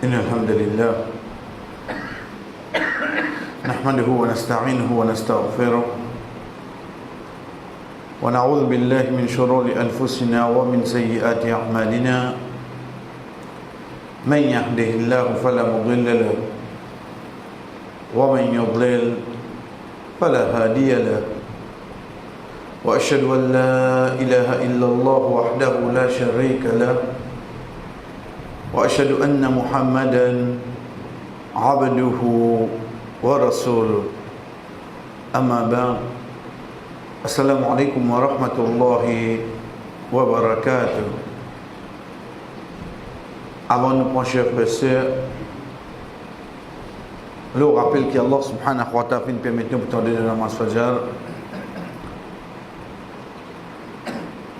إن الحمد لله نحمده ونستعينه ونستغفره ونعوذ بالله من شرور أنفسنا ومن سيئات أعمالنا من يهده الله فلا مضل له ومن يضلل فلا هادي له وأشهد أن لا إله إلا الله وحده لا شريك له وأشهد أن محمدا عبده ورسوله أما بعد السلام عليكم ورحمة الله وبركاته. Avant de nous pencher, frères et sœurs, le rappel qu'Allah subhanahu wa ta'ala nous permet de nous de la namaz Fajr,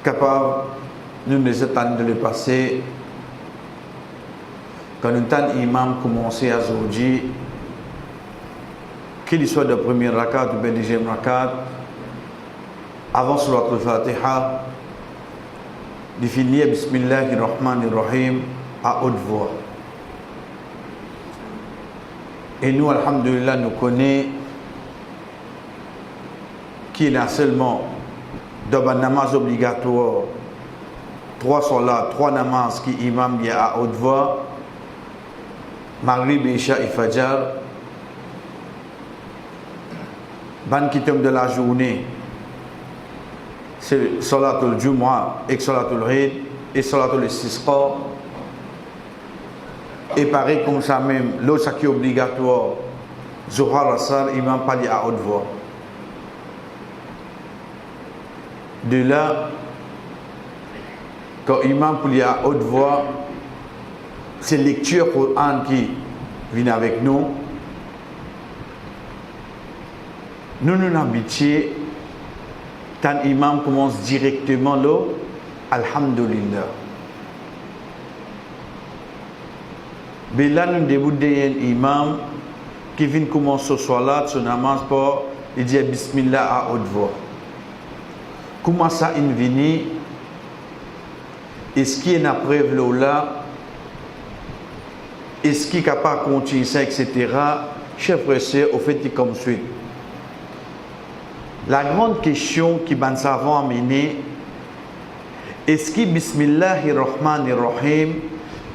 capable nous les étendre de le passer. Quand un temps imam commence à Zoji, qu'il soit de première rakat ou de deuxième rakat, avant surat al-Fatiha, de finir Bismillahirrahmanirrahim à haute voix. Et nous, alhamdulillah, nous connaissons qu'il y a seulement dans un namaz obligatoire, 3 salats, 3 namaz qui imam bien à haute voix, Maghrib, Isha et Fajr, ban qui tombe de la journée, c'est Salatul Jumu'ah et Salatul Eid et Salatul Istisqa. Et pareil comme ça même, l'autre qui est obligatoire, Zohar Asar, imam pas dit à haute voix. De là, quand imam pour dire à haute voix, c'est lecture Coran qui vient avec nous. Nous habitués, quand l'imam commence directement là, Alhamdulillah. Mais là, nous débutons d'un imam qui vient commencer ce soir-là, son namaz pour il dit Bismillah à haute voix. Comment ça il vient? Est-ce qu'il y a une preuve là? Est-ce qu'il est capable de continuer ça, etc. Chers frères et sœurs, au fait, c'est comme suit. La grande question qui va nous amener, est-ce que Bismillahirrahmanirrahim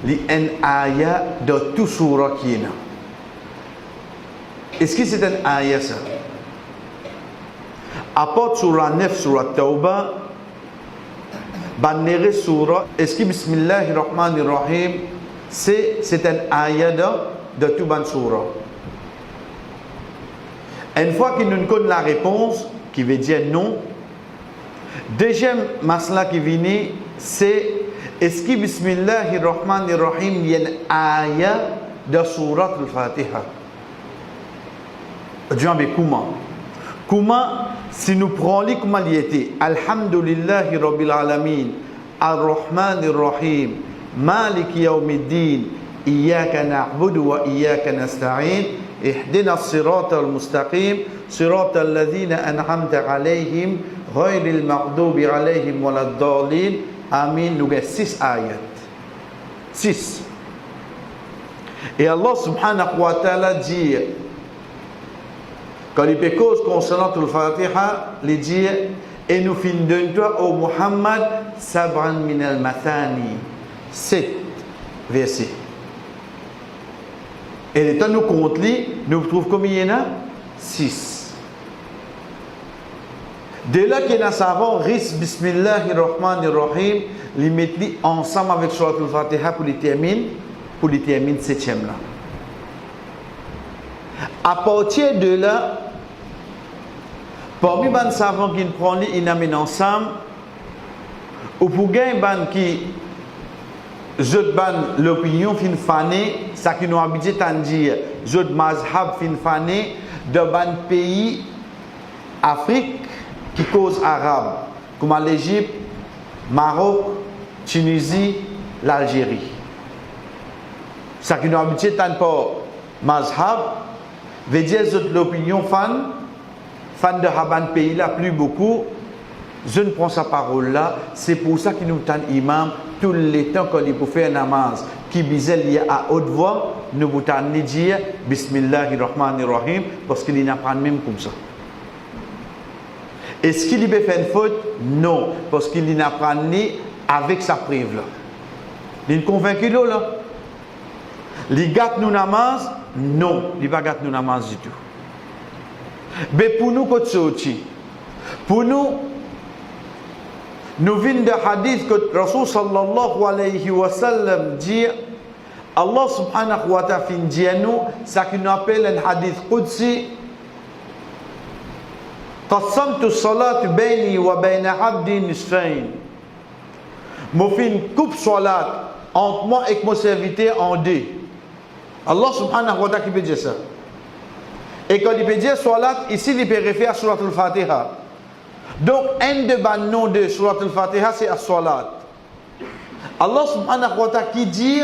li un ayah de tout surah qui est là? Est-ce que c'est un ayah ça? À part surah 9, surah Tawbah, banere surah, est-ce que Bismillahirrahmanirrahim c'est un ayah de tout ban surah? Une fois que nous connaissons la réponse, qui veut dire non, deuxième masla qui vient, c'est est-ce que Bismillahirrahmanirrahim il y a une ayah de surat al-Fatiha? Comment si nous prenons comment il était Alhamdulillahi Rabbil Alamin Ar-Rahmanir-Rahim Malik Yawmiddin Iyyaka na'budu wa iyyaka nasta'in Ihdina as-sirata al-mustaqim Sirata alladhina an'amta alayhim Ghayril maghdubi alayhim waladdallin. Amin. Nous avons 6 ayats. 6. Et Allah subhanahu wa ta'ala dit, quand il cause concernant le Fatiha, il dit, et nous finissons de toi, ô Muhammad, sab'an min al-mathani. 7 versets. Et le temps nous compte, nous trouvons combien il y en a? 6. De là qu'il y a un savant, risque Bismillahirrahmanirrahim, les mettre ensemble avec Surat al-Fatiha pour les terminer 7e là. À partir de là, parmi les savants qui prennent les amènent ensemble, ou pour gagner qui l'opinion fin fané, ça qui nous habite à dire, zot mazhab fin fané, de ban pays Afrique qui cause arabe, comme l'Égypte, Maroc, Tunisie, l'Algérie. Ça qui nous habite à pas mazhab, veut dire que l'opinion fan de Haban pays là plus beaucoup, je ne prends sa parole là, c'est pour ça qu'il nous tente imam tout le temps quand il peut faire un namaz, qui bisait lié à haute voix, nous vous dire Bismillahirrahmanirrahim, parce qu'il n'y a pas même comme ça. Est-ce qu'il peut faire une faute? Non, parce qu'il n'y a pas ni avec sa preuve là. Il est convaincu là. Il gâte nous namaz? Non, il ne va pas gâter nous namaz du tout. Mais pour nous, pour nous venons de hadith que Rasul sallallahu alayhi wa sallam dit Allah subhanahu wa ta'ala dit nous, ça qu'on appelle un hadith qudsi qasamtu salat bayni wa bayna abdi nisfain. Moi fais une coupe salat entre moi et mon serviteur en deux. Allah subhanahu wa ta'ala qui peut dire ça. Et quand il peut dire salat, ici il peut référer à surat al-Fatiha. Donc, un de noms de surat al-Fatiha, c'est as-salat. Allah subhanahu wa ta'ala qui dit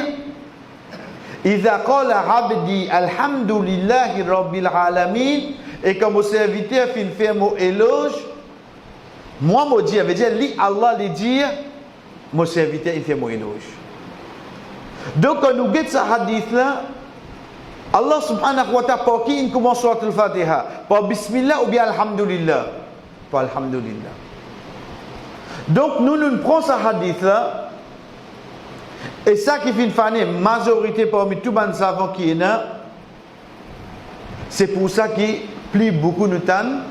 Iza qala abdi alhamdulillahi rabbil alamin, et quand mon serviteur fait mon éloge, moi, mon Dieu, veut dire, Allah lui dit, mon serviteur, il fait mon éloge. Donc, quand nous guettons ce hadith-là, Allah subhanahu wa ta'ala, pour qui il commence surat al-Fatiha? Par bismillah ou bien alhamdulillah? Par alhamdulillah. Donc, nous prenons ce hadith-là, et ça qui fait une majorité parmi tous les savants qui est là, c'est pour ça que plus beaucoup nous t'en,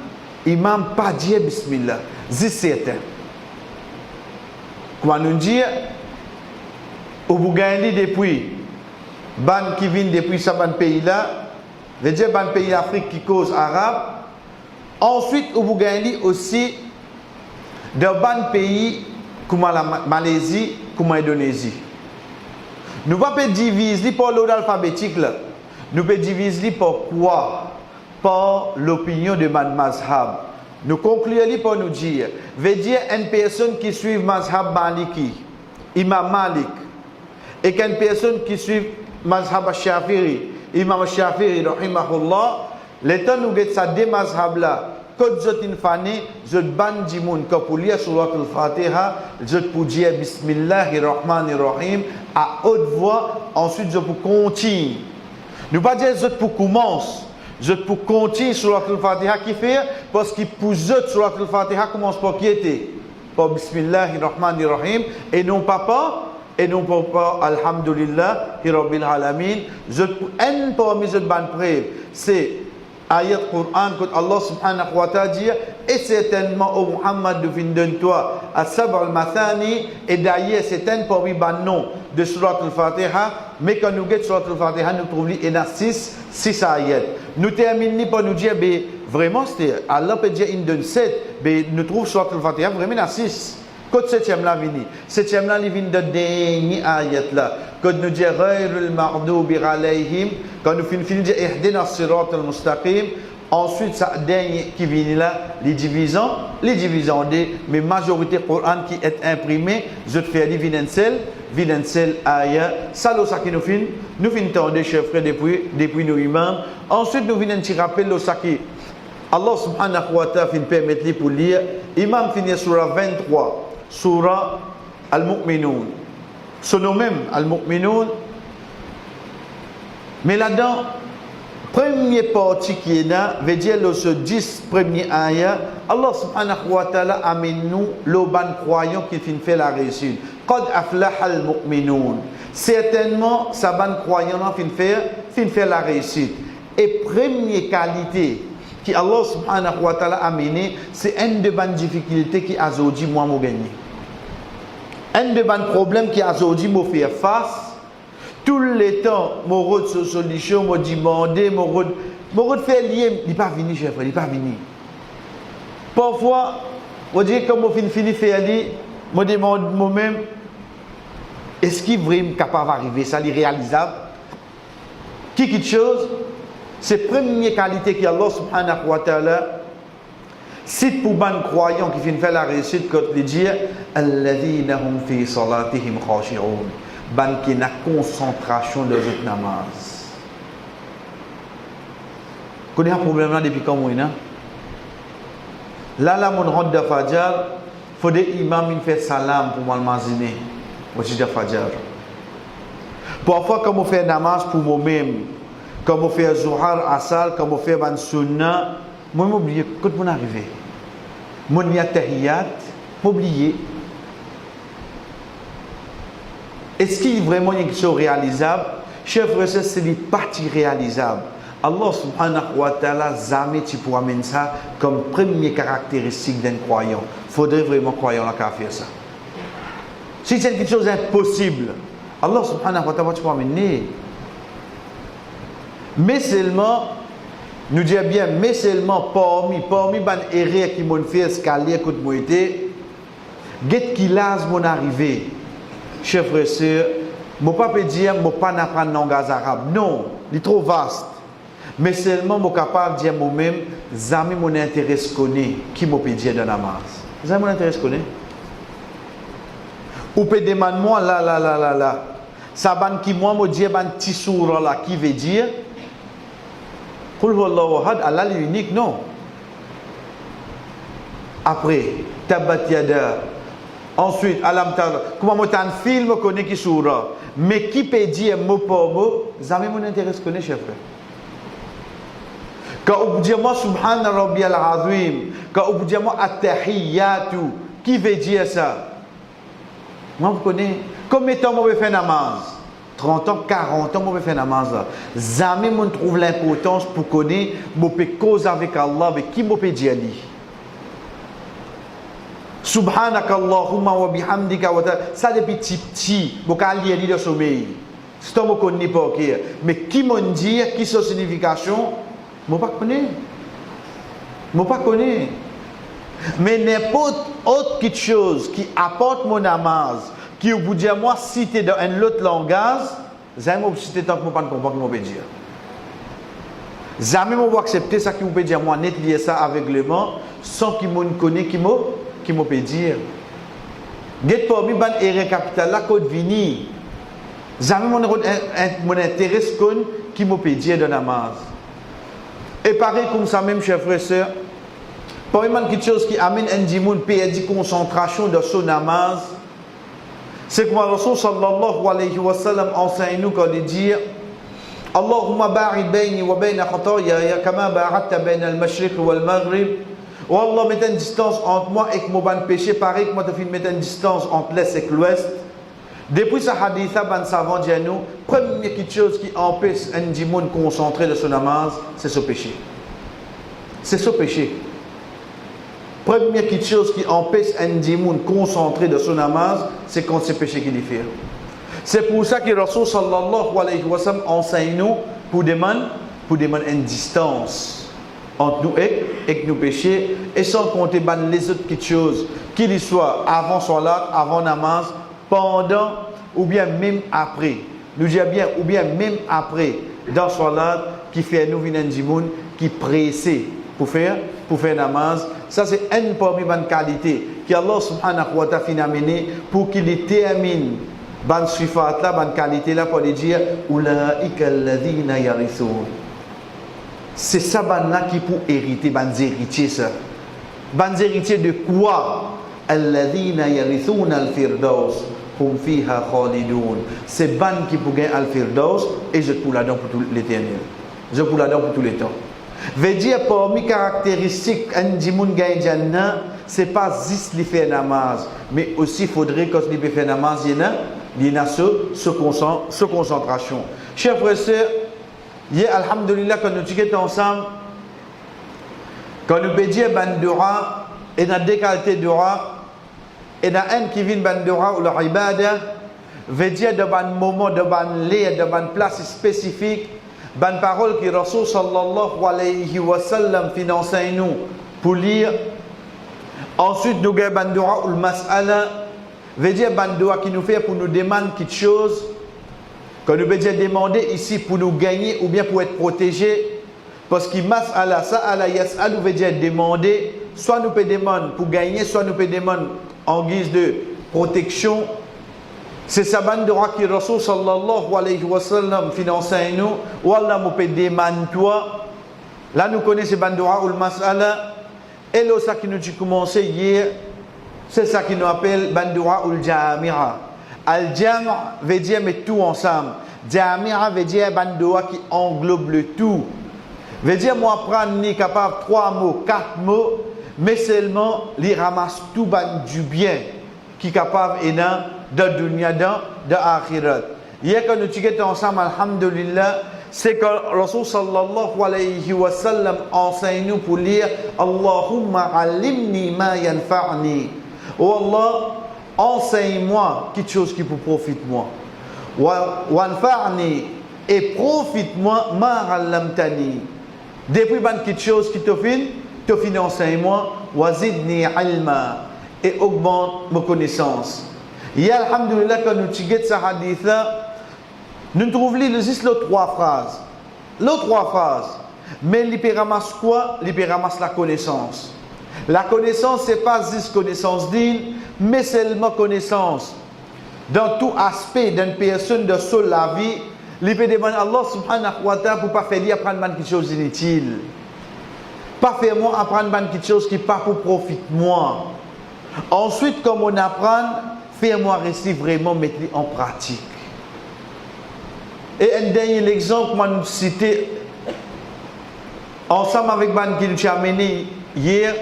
imam pas dire bismillah. C'est certain. Comment nous dire, au Bougandi depuis, ban qui vient depuis ce pays-là, veut dire ban pays d'Afrique qui cause arabe. Ensuite, au Bougandi aussi, dans ban pays comme la Malaisie, comme l'Indonésie. Nous ne pouvons pas diviser par l'ordre alphabétique. Nous pouvons diviser par quoi? Par l'opinion de Mazhab. Nous concluons par nous dire, veut dire une personne qui suit Mazhab Maliki, Imam Malik, et qu'une personne qui suit Mazhab Shafi'i, Imam Shafi'i, rahimahullah, le temps nous avons ça deux Mazhab là, quand vous êtes une fanée, vous êtes ban du monde, quand vous lisez surat al-Fatiha, vous êtes pour dire Bismillahirrahmanirrahim à haute voix, ensuite vous pour continuer. Nous ne pas dire vous êtes pour commencer, vous êtes pour continuer surat al-Fatiha qui fait, parce que pour vous surat al-Fatiha commence par qui était? Par Bismillahirrahmanirrahim, et non pas Alhamdulillah, Rabbil Alamin. Je un parmi les bonnes preuves, c'est ayat Quran que Allah subhanahu wa ta'ala dit, et certainement au Muhammad de toi à Sab al-Mathani, et d'ailleurs c'est un parmi les noms de surat al-Fatiha, mais quand nous guettons surat al-Fatiha, nous trouvons il y a 6 ayats. Nous terminons par nous dire, vraiment, Allah peut dire il donne 7, mais nous trouvons surat al-Fatiha vraiment à 6. Quand septième là vini, septième là il vient de dernier ayat là. Quand nous disons ghayrul maghdubi alayhim, quand nous finissons de dire ihdina sirat al-mustaqim, ensuite ça dernier qui vient là, les divisions de, mais majorité Coran qui est imprimé, je te fais vinencel ayat. Ça là ça qui nous finissons de chef frère depuis nous imams. Ensuite nous venons de rappeler le ça qui Allah subhanahu wa ta'ala permet pour lire. Imam finit surah 23. Surah Al-Mu'minun. Ce nom même, Al-Mu'minun. Mais là-dedans, première partie qui est là, veut dire ce 10 premiers ayats, Allah subhanahu wa ta'ala amène nous le ban croyant qui fait la réussite. Qad aflaha al-mu'minun. Certainement, sa ban croyant fait la réussite. Et première qualité qui Allah subhanahu wa ta'ala a amené, c'est une de bonnes difficultés qui a aujourd'hui moi m'a gagné. Un de bons problèmes qui a aujourd'hui m'a fait face. Tout le temps, m'a route sur solution, m'a demandé, m'a route fait lier, il n'est pas venu, chef, il n'est pas venu. Parfois, on dit comme on finit faire lier, me demande moi-même, est-ce qu'il est vraiment capable d'arriver, ça est réalisable? Quelque chose. C'est la première qualité que Allah subhanahu wa ta'ala cite pour les croyants qui viennent faire la réussite quand il dit alladhina hum fi salatihim khashi'un, ban qui na concentration de votre namaz. Connais un problème là depuis quand moi là mon rentre de Fajr, faut des imams il fait salam pour moi maziner au de Fajr. Parfois, quand on fait namaz pour moi-même, quand on fait Zuhar, Asal, quand on fait Ban Sunna, moi, m'oublier quand on arrive. Mon y a tahiyat, m'oublier. Est-ce qu'il y a vraiment quelque chose réalisable? Chef frère, c'est des parties réalisables. Allah subhanahu wa ta'ala jamais tu pourras amener ça comme première caractéristique d'un croyant. Il faudrait vraiment croyant là qu'à faire ça. Si c'est quelque chose d'impossible, Allah subhanahu wa ta'ala tu pourras amener. Mais seulement, nous disons bien, mais seulement parmi les erreurs qui m'ont fait escalier quand moi été, get qui lase mon arrivée. Chers frères et sœurs, je ne peux pas dire que je ne peux pas apprendre le langage arabe. Non, il est trop vaste. Mais seulement je suis capable de dire moi-même, zami mon intérêt connaît, qui me peut dire dans la masse. Zami mon intérêt connaît. Ou peut demander moi là. Ça ban qui moi me dire ban petit sourd là qui veut dire Qul huwallahu ahad, Allah l'unique, non. Après, tabat yada. Ensuite, alam tar. Comment moi un film connaît qui soura. Mais qui peut dire mot par mot, jamais mon intérêt connaît, chef frère. Quand on dit moi subhana rabbiyal azim, quand on dit moi at-tahiyyatu, qui veut dire ça? Moi vous connaissez. Combien de temps moi faire namaz? 30 ans, 40 ans, je vais faire namaz. Jamais je trouve l'importance pour connaître, je peux causer avec Allah, avec qui je peux dire. Subhanakallahumma wa bihamdika wa ta'ala. Ça depuis petit, je peux lire le sommeil. C'est ce que je connais pas. Mais qui m'a dit, qui est sa signification, je ne peux pas connaître. Je ne peux pas connaître. Mais n'importe autre chose qui apporte mon namaz, qui vous dit moi citer dans un autre langage, jamais vous citer tant que moi pas comprendre ce que je dire. Jamais vous accepter ça qui vous peut dire moi net lier ça aveuglément sans qu'il me connaisse qui me peut dire. Get pour mi ban erreur capitale la code vini. Jamais mon intérêt qui me peut dire dans namaz. Et pareil comme ça même chers frères et sœurs, parmi quelque chose qui amène un dimoun perdre concentration dans son namaz. C'est comme le Rasul sallallahu alayhi wa sallam enseigne nous quand il dit Allahumma ba'id bayni wa bayna khataaya kama ba'adta bayna al-mashriq wal maghrib. Oh Allah, mets une distance entre moi et mon ban péché, pareil que moi te mets une distance entre l'est et l'ouest. Depuis ce hadith, ban savant dit à nous, première chose qui empêche un dimoun concentré de son namaz, c'est ce péché. C'est ce péché. Première chose qui empêche un dimoun concentré de son namaz, c'est quand c'est péché qu'il y fait. C'est pour ça que le Rasul sallallahu alayhi wa sallam enseigne nous pour demander une distance entre nous et nos péchés, et sans compter les autres petites choses, qu'il y soit avant salat, avant namaz, pendant ou bien même après. Nous disons bien, ou bien même après, dans salat, qui fait nous venir un dimoun qui pressé pour faire namaz. Ça c'est une parmi les qualités que Allah subhanahu wa ta'ala a amené pour qu'il termine ban sifat là, ban qualité là pour dire ulaika alladhina yarithun. C'est ça ban là qui pour hériter ban héritier ça. Ban héritier de quoi? Alladhina yarithun al-firdaus hum fiha khalidun. C'est ban qui pour gagner al-firdaus et je pour là-dedans pour tout l'éternel. Je pour là-dedans pour tous les temps. Veut dire parmi caractéristiques un dimoun gagne Jannah, c'est pas juste les faire namaz, mais aussi il faudrait que les faire namaz, il y a ce concentration. Chers frères et sœurs, hier alhamdulillah quand nous sommes ensemble, quand nous peut dire bandura, et dans deux qualités dura, et dans un qui vient bandura ou la ibada, veut dire de ban moment, de ban lieu, de ban place spécifique. Bonne parole que Rasul sallallahu alayhi wa sallam finance nous pour lire. Ensuite, nous avons bandura ou le mas'ala. Veut dire bandura qui nous fait pour nous demander quelque chose. Quand nous veut dire demander ici pour nous gagner ou bien pour être protégé. Parce que mas'ala, sa'ala, yas'al veut dire demander. Soit nous peut demander pour gagner, soit nous peut demander en guise de protection. C'est ça bandura qui Rasul sallallahu alayhi wa sallam finance nous. Ou Allah nous peut demander toi. Là nous connaissons bandura ou le mas'ala. Et là ça qui nous a commencé hier, c'est ça qui nous appelle bandura ou le jamira. Al-Jam' veut dire mettre tout ensemble. Jami'a veut dire bandoa qui englobe le tout. Veut dire moi prendre ni capable 3 mots, 4 mots, mais seulement les ramasse tout ban du bien qui est capable et dans de dunya dans akhirat. Hier quand nous étions ensemble, alhamdulillah, c'est que Rasul sallallahu alayhi wa sallam enseigne nous pour lire Allahumma alimni ma yanfa'ni. Oh Allah, enseigne-moi quelque chose qui peut profiter moi. Wanfa'ni et profite-moi ma allamtani. Depuis quelque chose qui te fin enseigne-moi, wazidni ilma et augmente ma connaissance. Ya alhamdulillah quand nous tigets ce hadith là, nous trouvons juste les 3 phrases. Les 3 phrases. Mais il ramasse quoi? Il ramasse la connaissance. La connaissance, ce n'est pas juste connaissance digne, mais seulement connaissance. Dans tout aspect d'une personne de seule la vie, il peut demander à Allah subhanahu wa ta'ala pour ne pas faire apprendre quelque chose d'inutile. Pas faire moi apprendre quelque chose qui n'est pas pour profiter moi. Ensuite, comme on apprend, faire-moi rester vraiment mettre en pratique. Et un dernier exemple, moi nous citer ensemble avec Ban qui nous a amené hier,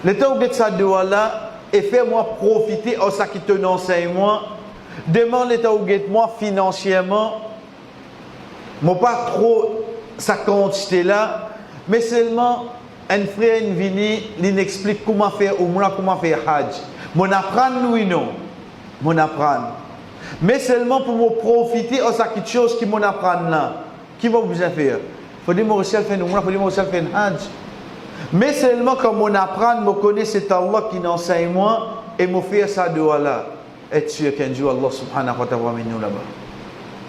le temps où ça doit là, et fais-moi profiter de ça qui te enseigne moi, demande le temps où moi financièrement, moi pas trop sa quantité là, mais seulement un frère une vini, il explique comment faire Umrah, comment faire Hajj. Mon apprendre oui non, mon apprendre. Mais seulement pour me profiter de quelque chose qui m'en apprend là. Qui va vous faire? Il faut dire que je vais faire Umrah, il faut dire que je vais faire Hajj. Mais seulement quand on apprend, je connais c'est Allah qui enseigne moi et me fait ça de Allah. Être sûr qu'un jour Allah subhanahu wa ta'ala va nous là-bas.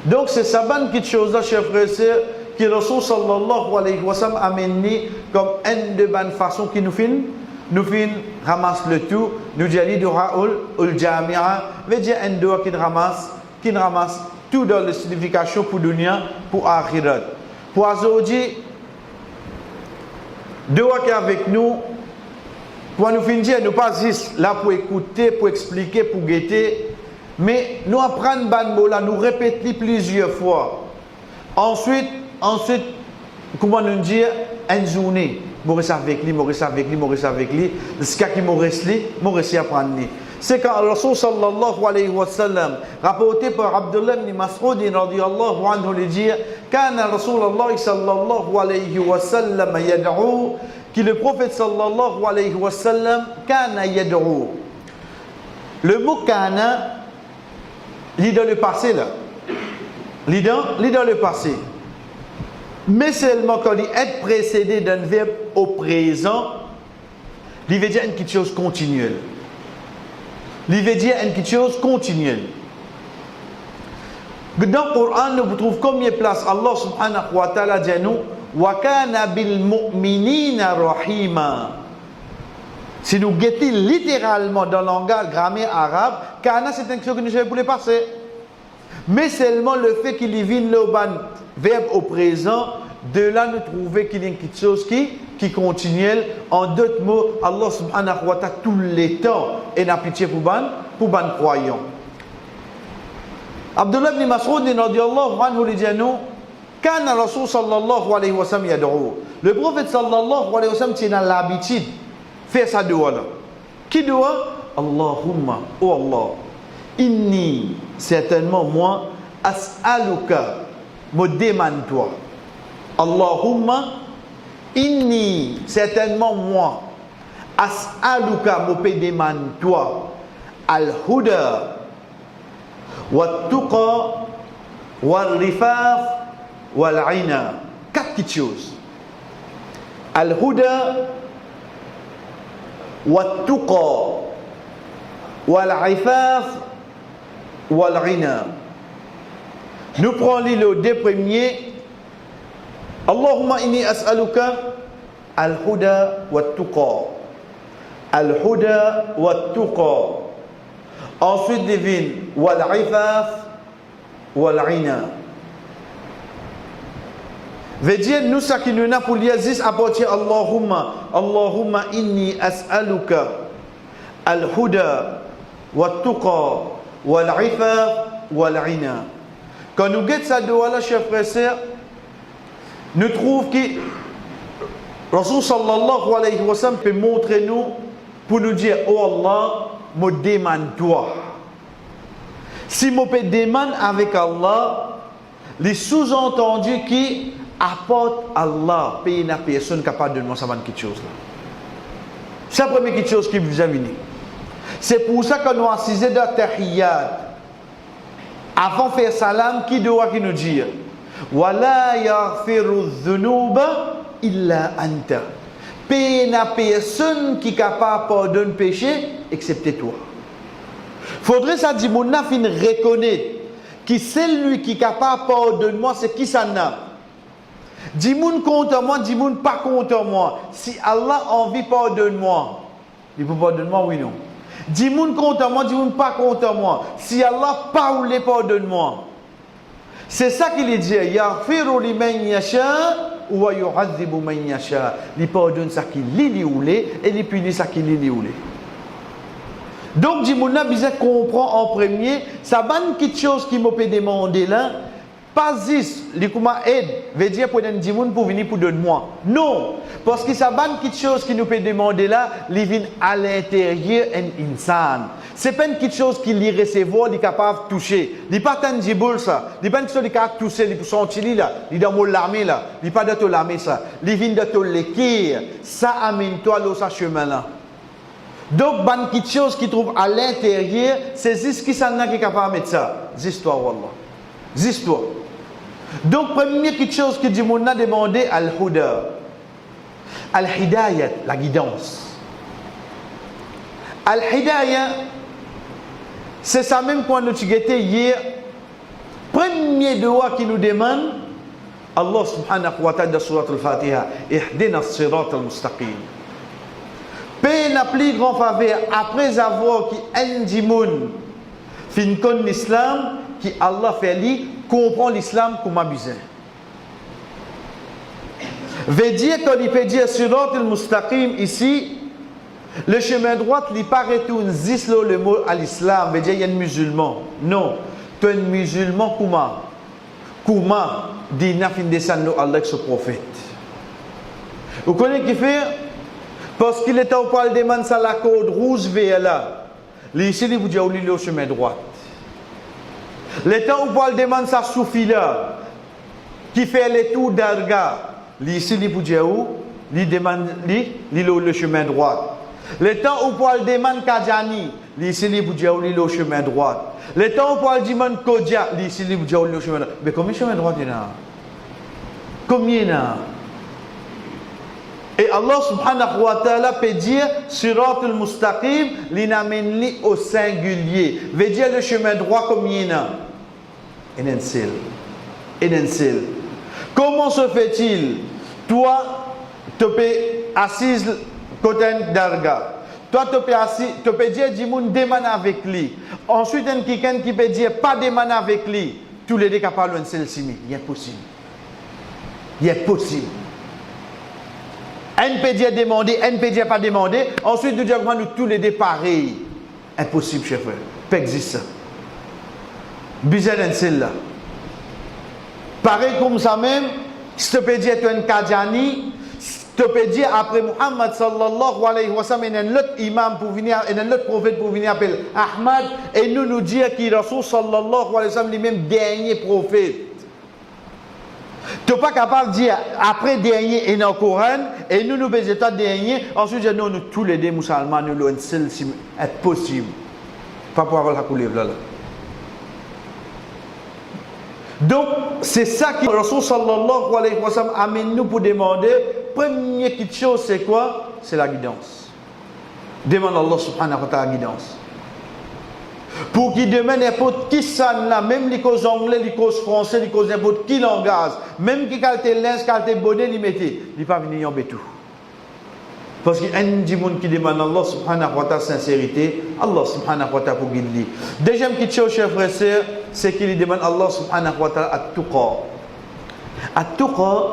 Donc c'est ça bonne chose là, chers frères et sœurs, que le Rasul sallallahu alayhi wa sallam a amené comme une de bonnes façons qui nous ramasse le tout, nous dit le jami'a, veut dire un doigt qui ramasse tout dans la signification pour dunya, pour akhirat. Pour aujourd'hui, doigt qui est avec nous, pour nous finir, nous pas juste là pour écouter, pour expliquer, pour guetter, mais nous apprendre ban mot là, nous répéter plusieurs fois. Ensuite, comment nous dire, une journée. Maurice avec lui, ce qui Maurice apprendre. C'est quand le Rasul sallallahu alayhi wa sallam, rapporté par Abdullah ibn Mas'ud radiyallahu anhu, il dit Kana Rasulullah sallallahu alayhi wa sallam yad'u, que le prophète sallallahu alayhi wa sallam kana yad'u. Le mot kana, il est dans le passé là. Il est dans le passé. Mais seulement quand il est précédé d'un verbe au présent, il veut dire quelque chose continuelle. Il veut dire quelque chose continuelle. Dans le Coran, nous trouvons combien de places Allah subhanahu wa ta'ala dit nous wa kana bil mu'minina rahima. Si nous guettons littéralement dans le langage grammaire arabe, kana c'est une chose que nous savons pour le passé. Mais seulement le fait qu'il y vienne le verbe au présent, de là nous trouvons qu'il y a quelque chose qui continue. En d'autres mots, Allah subhanahu wa ta'ala tout le temps et n'a pitié pour ban croyants. Abdullah ibn Mas'ud radiyallahu anhu dit nous, kana Rasul sallallahu alayhi wa sallam yad'u. Le prophète sallallahu alayhi wa sallam tient l'habitude faire sa doua là. Qui doua? Allahumma, oh Allah, inni, certainement moi, as'aluka, me demande toi. Allahumma, inni, certainement moi, as'aluka, me demande toi. Al-huda, wa-tuqa, wal-rifaf, wal-ina. 4 petites choses. Al-huda, wa-tuqa, wal-rifaf, wal-ina. Nous prenons les 2 premiers. Allahumma inni as'aluka al-huda wa-tuqa. Al-huda wa-tuqa. Ensuite devine wal-ifaf wal-ina. Veut dire nous ça qui nous n'a pour l'Aziz à partir Allahumma inni as'aluka al-huda wa-tuqa wal-'ifaf wal-'ina. Quand nous guettons ça doigt là, chers frères et sœurs, nous trouvons que Rasul sallallahu alayhi wa sallam peut montrer nous pour nous dire, oh Allah, me demande toi. Si je peux demander avec Allah, les sous-entendus qui apportent Allah, payer une personne capable de nous savoir quelque chose là. C'est la première chose qui vous a venu. C'est pour ça que nous assisons dans Tahiyyat. Avant de faire salam, qui doit nous dire Wala yaghfiru dhunuba illa anta. Payer une personne qui est capable de pardonner le péché, excepté toi. Faudrait ça dire, mon afin reconnaître que c'est lui qui est capable de pardonner moi, c'est qui ça n'a. Dis moun contre moi, dis moun pas contre moi. Si Allah a envie de pardonner moi, il peut pardonner moi, oui non. Dis moun contre moi, dis moun pas contre moi. Si Allah pas voulu pardonner moi. C'est ça qu'il dit. Yaghfiru liman yasha wa yu'adhibu man yasha. Il pardonne ça qui li voulait et il punit ça qui li voulait. Donc, dis moun n'a besoin comprendre en premier, ça ban quelque chose qui m'a demandé là. Pas juste, les comment aide, veut dire pour donner moun pour venir pour donner moi. Non, parce que ça ban quelque chose qui nous peut demander là, il vient à l'intérieur d'un insan. C'est pas quelque chose qui lui recevoir, il est capable de toucher. Il n'est pas tangible ça. Il n'est pas quelque chose qui est capable de toucher, il peut sentir là, il est dans l'armée là, il n'est pas dans l'armée ça. Il vient de te l'écrire. Ça amène-toi dans ce chemin là. Donc, ban quelque chose qui trouve à l'intérieur, c'est juste qui s'en a qui est capable de mettre ça. Z'histoire, wallah. Z'histoire. Donc, première quelque chose que Dieu a demandé, al-huda. Al-hidayat, la guidance. Al-hidayat, c'est ça même quand nous étions hier. Premier doigt qui nous demande, Allah subhanahu wa ta'ala dans surat al-Fatiha, ihdina as-sirat al-mustaqim. Paye la plus grande faveur après avoir qui un moun fin connaît l'islam, qui Allah fait lui comprend l'islam comme abusé. Veut dire qu'il peut dire sirat al-mustaqim ici, le chemin droit, il paraît tout le mot à l'islam, veut dire il y a un musulman. Non, tu es un musulman comment? Comment dit n'a fin descendre Allah ce prophète. Vous connaissez qui fait? Parce qu'il est au poil de man sa la corde rouge vers là. Ici, il vous dit où il est au chemin droit. L'état où poil de man sa soufi là, qui fait les tours d'Arga. Ici, il vous dit où il demande le chemin droit. L'état où poil de man Kadjani. Ici, il vous dit où il est au chemin droit. L'état où poil de man Kodja. Ici, il vous dit où il est au chemin droit. Mais combien de chemin droit il y a? Combien il y a? Et Allah subhanahu wa ta'ala peut dire Sirat al-Mustaqim, l'inamène au singulier. Veut dire le chemin droit comme il y en a. Comment se fait-il? Toi, tu peux assise côté d'Arga. Toi, tu peux dire Dimoun déman avec lui. Ensuite, il y a quelqu'un qui peut dire pas déman avec lui. Tous les deux capables de faire simi. Il est possible. Il est possible. Un peut dire demander, un peut dire pas demander. Ensuite, nous disons nous tous les deux pareils. Impossible, chef frère. Pas existe ça. Bizarre celle-là. Pareil comme ça même, si tu peux dire tu es un Kadjani, tu peux dire après Muhammad sallallahu alayhi wa sallam, il y a un autre imam pour venir, il y a un autre prophète pour venir appeler Ahmad, et nous dire qu'il est Rasul sallallahu alayhi wa sallam, lui-même dernier prophète. Tu n'es pas capable de dire après dernier et dans le Coran, et nous besoin dernier, ensuite nous tous les deux musulmans, nous l'avons seul, c'est impossible. Pas pour avoir la couleur là. Donc, c'est ça que Rasul sallallahu alayhi wa sallam amène nous pour demander. Première petite chose, c'est quoi? C'est la guidance. Demande Allah subhanahu wa ta'ala la guidance. Pour qu'il demande n'importe qui ça là, même les causes anglais, les causes français, les causes n'importe qui langage, même qui qualité linge, qualité bonnet, il mettait, il pas venir en bétou. Parce qu'il y a un monde qui demande Allah subhanahu wa ta'ala sincérité, Allah subhanahu wa ta'ala pour guider. Deuxième petite chose, chers frères et sœurs, c'est qu'il demande Allah subhanahu wa ta'ala at-tuqa. At-tuqa,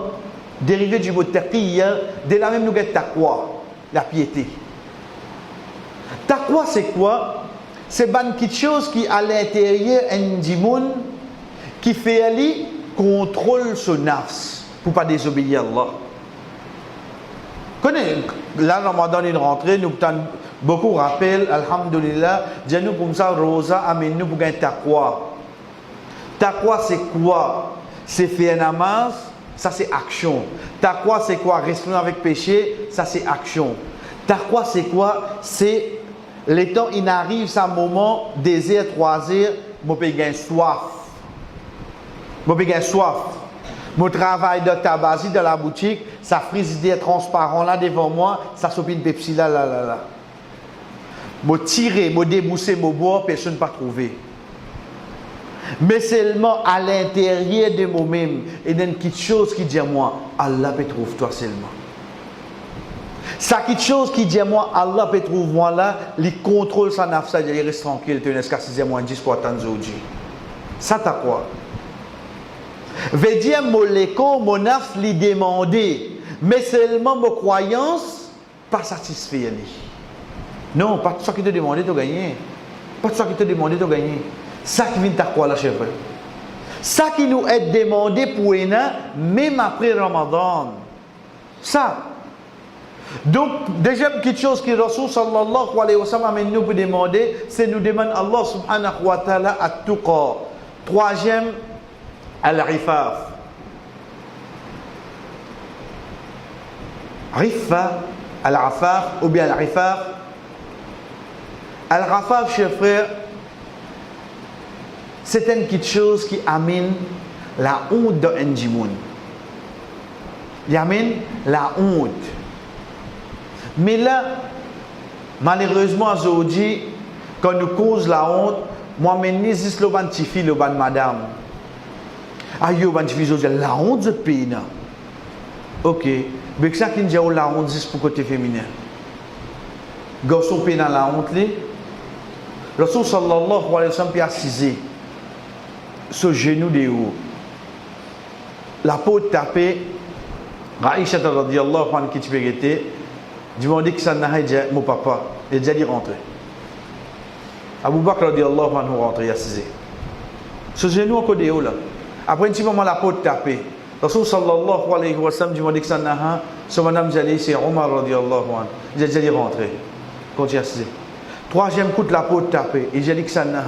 dérivé du mot taqiyya, de la même nous taqwa, la piété. Taqwa c'est quoi? c'est quelque chose qui à l'intérieur du monde qui fait aller contrôle son nafs pour pas désobéir à Allah. Là, Ramadan est rentré, nous beaucoup rappellent, alhamdulillah, Dieu nous pour ça, Rosa, amène nous pour gagner taqwa. Taqwa c'est quoi? C'est faire namaz, ça c'est action. Taqwa c'est quoi? Rester avec péché, ça c'est action. Taqwa c'est quoi? C'est les temps il arrive ça moment désir, troisir, moi peux gagner soif. Moi peux gagner soif. Mon travail de tabac dans la boutique, ça frigidaire transparent là devant moi, ça s'opine Pepsi là. Moi tirer, moi débousser, moi boire, personne ne pas trouver. Mais seulement à l'intérieur de moi-même, il y a quelque chose qui dit à moi, Allah peut trouver toi seulement. Ça quelque chose qui dit à moi, Allah peut trouver moi là, il contrôle sa nafsa, il reste tranquille, tu n'es qu'à 6e moins 10 pour attendre aujourd'hui. Ça t'a quoi? Veut dire mon nafs lui demander, mais seulement ma croyance pas satisfait. Non, pas tout ça qui te demande de gagner. Pas tout ça qui te demande de gagner. Ça qui vient ta quoi là, chef. Ça qui nous est demandé pour nous, même après Ramadan. Ça. Donc, deuxième petite chose que Rasul sallallahu alayhi wa sallam nous peut demander, c'est nous demander Allah subhanahu wa ta'ala at-tuqa. Troisième, al-rifaf. Rifa, al-rafaf ou bien al-rifaf. Al-rafaf, chers frères, c'est une petite chose qui amène la honte dans un djimoun. Il amène la honte. Mais là, malheureusement, aujourd'hui, quand nous cause la honte, moi-même, n'existe le ban tifi, le ban madame. Aïe, le ban tifi, la honte de pays. Ok. Mais ça qui dit la honte, c'est pour côté féminin. Garçon pays dans la honte, le Rasul sallallahu alayhi wa sallam a assisé ce genou de haut. La peau tapée, Aïcha radiyallahu anha qui te vérité, du moment que ça n'a dit mon papa, il a déjà dit rentrer. Abu Bakr radiyallahu anhu rentré assisé. Ce genou encore de haut là. Après un petit moment la peau tapée. Rasul sallallahu alayhi wa sallam du moment que ça n'a ce madame Jali c'est Omar radiyallahu anhu. Il a déjà dit rentrer. Continue assisé. Troisième coup de la peau tapée, il a dit que ça n'a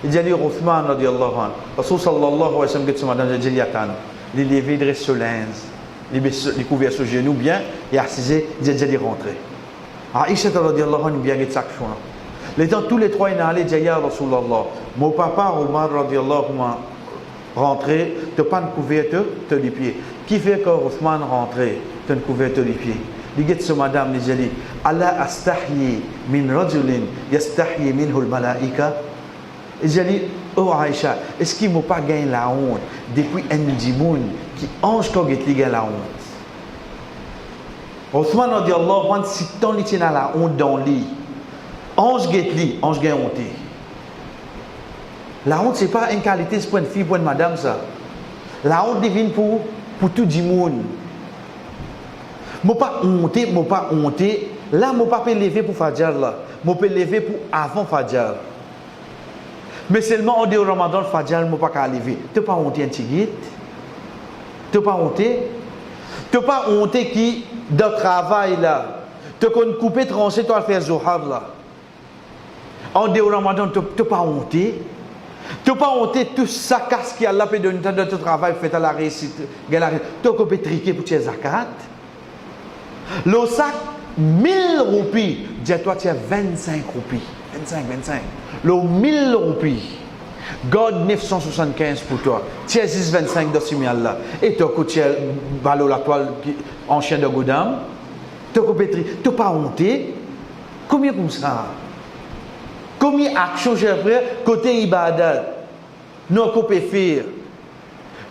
il a dit Othman radiyallahu anhu. Rasul sallallahu alayhi wa sallam que madame Jali attend. Il levé de sur l'ins. Il couvert ce genou bien et assisé, il a déjà dit rentrer. Aïcha radiyallahu anhu bien cette action. Les temps tous les trois ils allaient dire ya Rasulullah. Mon papa Omar radiyallahu anhu rentré, tu pas une couverture de les pieds. Qui fait que Othman rentré, tu une couverture de les pieds. Il dit ce madame il dit Allah astahyi min rajulin yastahyi minhu al-malaika. Il dit oh Aïcha, est-ce qu'il ne m'a pas gagné la honte depuis un dimoun qui ange quand il gagne la honte? Othman radiyallahu anhu si tant il tient la honte dans lui, ange gagne honte. La honte c'est pas une qualité c'est pour une fille pour une madame ça. La honte devient pour tout dimoun. Moi pas honte, là moi pas lever pour Fajr là, moi peux lever pour avant Fajr. Mais seulement en dehors Ramadan, le Fajr, je ne peux pas lever. Tu n'as pas honte un tigit. Tu n'as pas honte. Tu n'as pas honte qui, dans le travail là, tu as coupé, tranché, tu as fait Zohar là. En dehors Ramadan, tu n'as pas honte. Tu n'as pas honte tout ça casse qui a là dans ton travail, fait à la réussite. Tu as coupé triquer pour tes zakat. Le sac, 1000 roupies. Dis-toi, tu as 25 roupies. 25. Le 1000 roupies. Garde 975 pour toi. Tu as 6,25 dans ce miel là. Et tu as coupé ballot la toile en chien de Godam. Tu as coupé tri. Tu n'as pas honte. Combien comme ça? Combien d'actions j'ai fait côté ibadat? Nous coupé faire.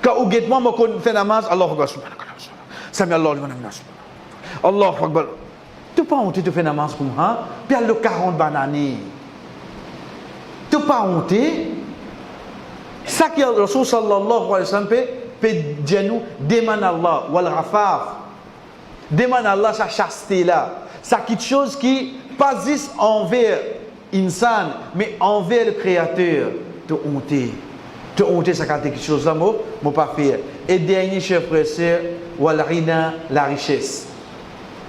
Quand vous guettez moi, je fais namaz, Allah Akbar. Sami Allah Allah Akbar. Tu n'as pas honte de faire namaz comme ça. Puis il y a le 40 bananes. Tu n'as pas honte. Ça qui est le Rasul sallallahu alayhi wa sallam peut dire nous, demande Allah, wal rafaf. Demande Allah sa chasteté là. C'est quelque chose qui pas juste envers insan, mais envers le Créateur, te honter. Te honter, ça quelque chose là, moi pas faire. Et dernier, chers frères et sœurs, walrina, la richesse.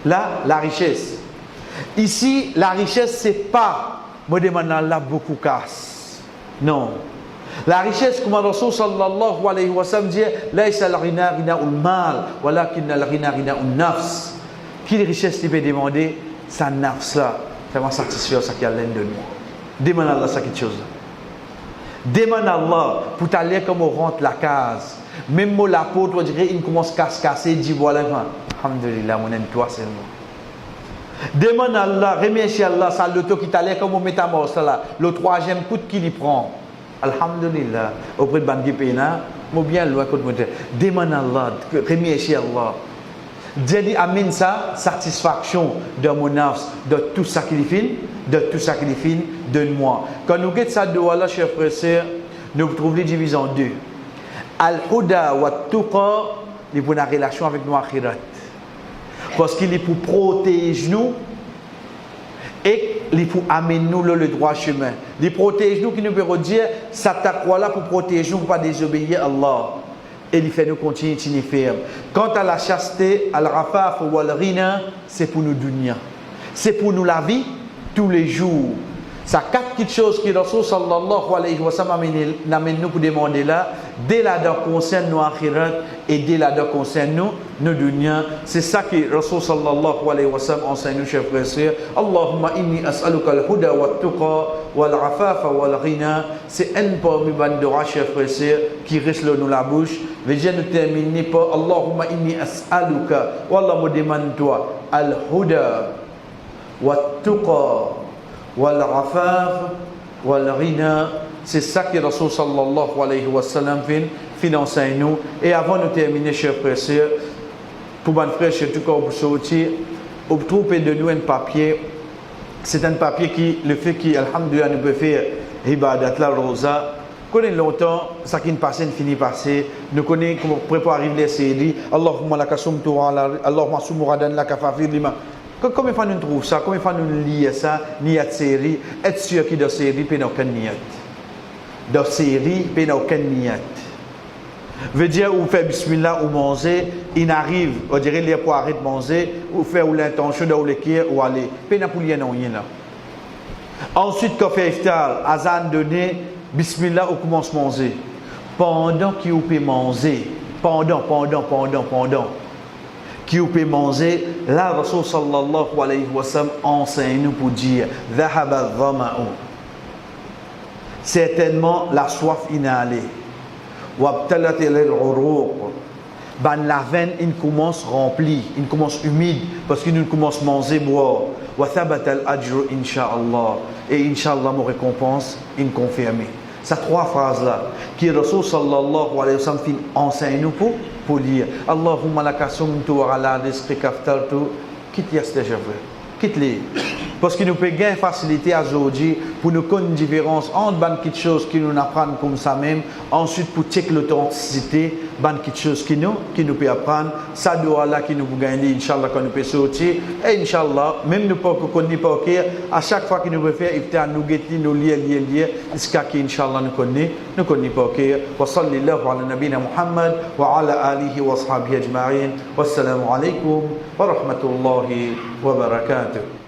Là, la richesse. Ici, la richesse, c'est pas, moi demande là beaucoup casse. Non. La richesse, comme le Rasul sallallahu alayhi wa sallam dit, laïsa al-ghina ghina ul-mal, walakin al-ghina ghina ul-nafs. Quelle richesse tu peux demander? Sa nafs là. Fais-moi satisfaire ça qui a l'air de nous. Demande à Allah ça quelque chose. Demande à Allah pour t'aller comme on rentre la case. Même moi l'apôtre, on dirait, il commence à casser, dit voilà, alhamdulillah, mon aime toi seulement. Demande à Allah, remercie Allah, ça l'auto qui t'allait comme on met à mort, ça là. Le troisième coup qu'il y prend. Alhamdulillah, auprès de Bangui Pena, moi bien loin contre moi. Demande à Allah, remercie Allah. Dieu amène ça, satisfaction de mon nafs, de tout ça qu'il fait, donne-moi. Quand nous regardons ça de Allah, chers frères et sœurs, nous trouvons les divisés en deux. Al-Huda wa Tuqa, il est pour la relation avec nous akhirat. Parce qu'il est pour protéger nous et il est pour amener nous le droit chemin. Il protège nous qui nous peut dire, ça taqwa là pour protéger nous, pour ne pas désobéir à Allah. Et il fait nous continuer à ferme. Quant à la chasteté, al-rafaf ou al-rina, c'est pour nous dunya. C'est pour nous la vie tous les jours. Ça quatre petites choses que le Rasul sallallahu alayhi wa sallam amène nous pour demander là, dès là dans concerne nous akhirat et dès là dans concerne nous dunya. C'est ça que le Rasul sallallahu alayhi wa sallam enseigne nous, chers frères et sœurs. Allahumma inni as'aluka al-huda wa tuqa wa al-afafa wa al-ghina. C'est un parmi bandora, chers frères et sœurs, qui reste là dans la bouche. Mais je ne termine pas. Allahumma inni as'aluka. Wallah me demande toi al-huda wa tuqa wal-afaf wal-ghina. C'est ça que Rasul sallallahu alayhi wa sallam fait enseigne nous. Et avant de terminer, chers frères et sœurs, pour mon frère, surtout quand vous sortir, vous trouvez de nous un papier. C'est un papier qui, le fait qu'alhamdulillah, nous peut faire ibadat la rosa. Nous connaissons longtemps, ça qui ne passe, ne finit passer. Nous connaissons comment préparer les séries. Allahumma laka sumtu Allahumma sumuradan laka fafir lima. Comment nous trouvons ça? Comment nous lire ça? Niyat série. Être sûr qu'il y a des séries, puis il n'y a aucun niyat. Dans série, puis il n'y a aucun niyat. Veut dire, ou fait bismillah ou manger, il arrive, on dirait, les pour arrêter de manger, ou faire l'intention de l'écrire ou aller. Puis il n'y a plus rien là. Ensuite, quand on fait iftar, azan donné, bismillah ou commence à manger. Pendant qu'il peut manger, pendant. Qu'il peut manger, là, Rasul sallallahu alayhi wa sallam enseigne nous pour dire, dhahaba dhama'u. Certainement, la soif inhalée. Wabtalat al-uruq. La veine, il commence remplie, il commence humide, parce qu'il nous commence à manger, boire. Wa thabat al-ajru, insha'Allah. Et insha'Allah, mon récompense, il confirme. Ces trois phrases-là, qui Rasul sallallahu alayhi wa sallam enseigne nous pour lire. Allahumma laka sumtu wa ala rizqika aftartu. Quitte les déjà vrai. Quitte-les. Parce qu'il nous peut gagner facilité aujourd'hui pour nous connaître une différence entre quelque chose qui nous apprend comme ça même, ensuite pour checker l'authenticité, quelque chose qui nous peut apprendre, ça doit là qui nous peut gagner, Inch'Allah, quand nous peut sortir, et Inch'Allah, même nous pas qu'on n'y pas à chaque fois qu'il nous veut faire, il faut nous guetter, nous lire, jusqu'à qui Inch'Allah nous connaît pas wa sallallahu ala nabina Muhammad wa ala alihi wa ashabihi ajma'in, wassalamu alaikum wa rahmatullahi wa barakatuh.